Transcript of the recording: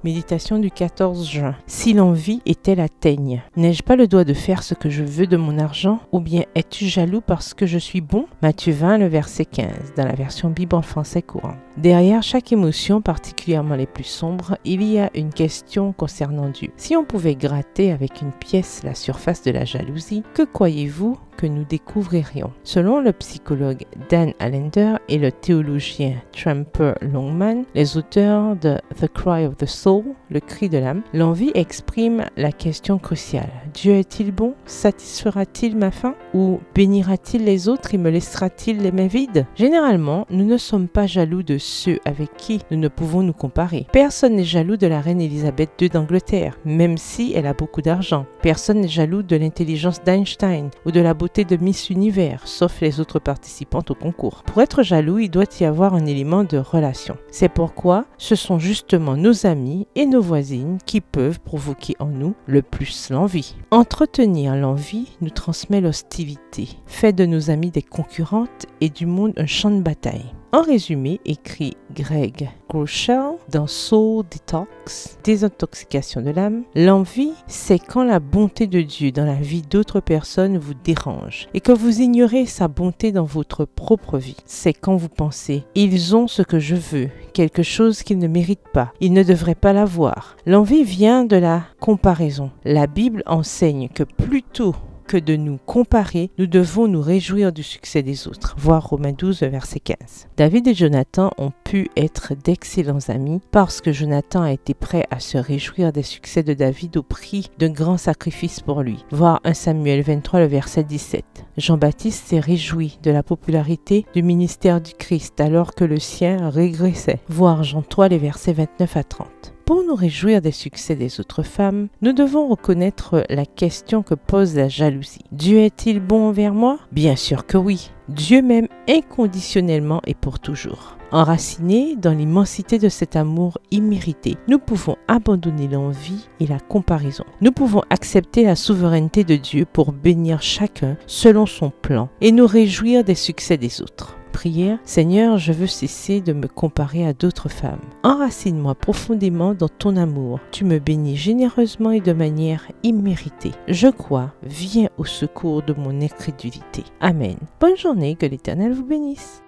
Méditation du 14 juin. Si l'envie était la teigne, n'ai-je pas le droit de faire ce que je veux de mon argent? Ou bien es-tu jaloux parce que je suis bon? Matthieu 20, le verset 15, dans la version Bible en français courant. Derrière chaque émotion, particulièrement les plus sombres, il y a une question concernant Dieu. Si on pouvait gratter avec une pièce la surface de la jalousie, que croyez-vous que nous découvririons? Selon le psychologue Dan Allender et le théologien Tremper Longman, les auteurs de The Cry of the Soul, le cri de l'âme, l'envie exprime la question cruciale. Dieu est-il bon? Satisfera-t-il ma faim? Ou bénira-t-il les autres et me laissera-t-il les mains vides? Généralement, nous ne sommes pas jaloux de ceux avec qui nous ne pouvons nous comparer. Personne n'est jaloux de la reine Elisabeth II d'Angleterre, même si elle a beaucoup d'argent. Personne n'est jaloux de l'intelligence d'Einstein ou de la beauté de Miss Univers, sauf les autres participantes au concours. Pour être jaloux, il doit y avoir un élément de relation. C'est pourquoi ce sont justement nos amis et nos voisines qui peuvent provoquer en nous le plus l'envie. Entretenir l'envie nous transmet l'hostilité, fait de nos amis des concurrentes et du monde un champ de bataille. En résumé, écrit Greg Groeschel dans Soul Detox, désintoxication de l'âme, l'envie, c'est quand la bonté de Dieu dans la vie d'autres personnes vous dérange et que vous ignorez sa bonté dans votre propre vie. C'est quand vous pensez « ils ont ce que je veux », quelque chose qu'ils ne méritent pas, ils ne devraient pas l'avoir. L'envie vient de la comparaison. La Bible enseigne que plutôt que de nous comparer, nous devons nous réjouir du succès des autres. Voir Romains 12, verset 15. David et Jonathan ont pu être d'excellents amis parce que Jonathan a été prêt à se réjouir des succès de David au prix d'un grand sacrifice pour lui. Voir 1 Samuel 23, le verset 17. Jean-Baptiste s'est réjoui de la popularité du ministère du Christ alors que le sien régressait. Voir Jean 3, les versets 29 à 30. Pour nous réjouir des succès des autres femmes, nous devons reconnaître la question que pose la jalousie. Dieu est-il bon envers moi? Bien sûr que oui. Dieu m'aime inconditionnellement et pour toujours. Enracinés dans l'immensité de cet amour immérité, nous pouvons abandonner l'envie et la comparaison. Nous pouvons accepter la souveraineté de Dieu pour bénir chacun selon son plan et nous réjouir des succès des autres. Prière, Seigneur, je veux cesser de me comparer à d'autres femmes. Enracine-moi profondément dans ton amour. Tu me bénis généreusement et de manière imméritée. Je crois, viens au secours de mon incrédulité. Amen. Bonne journée, que l'Éternel vous bénisse.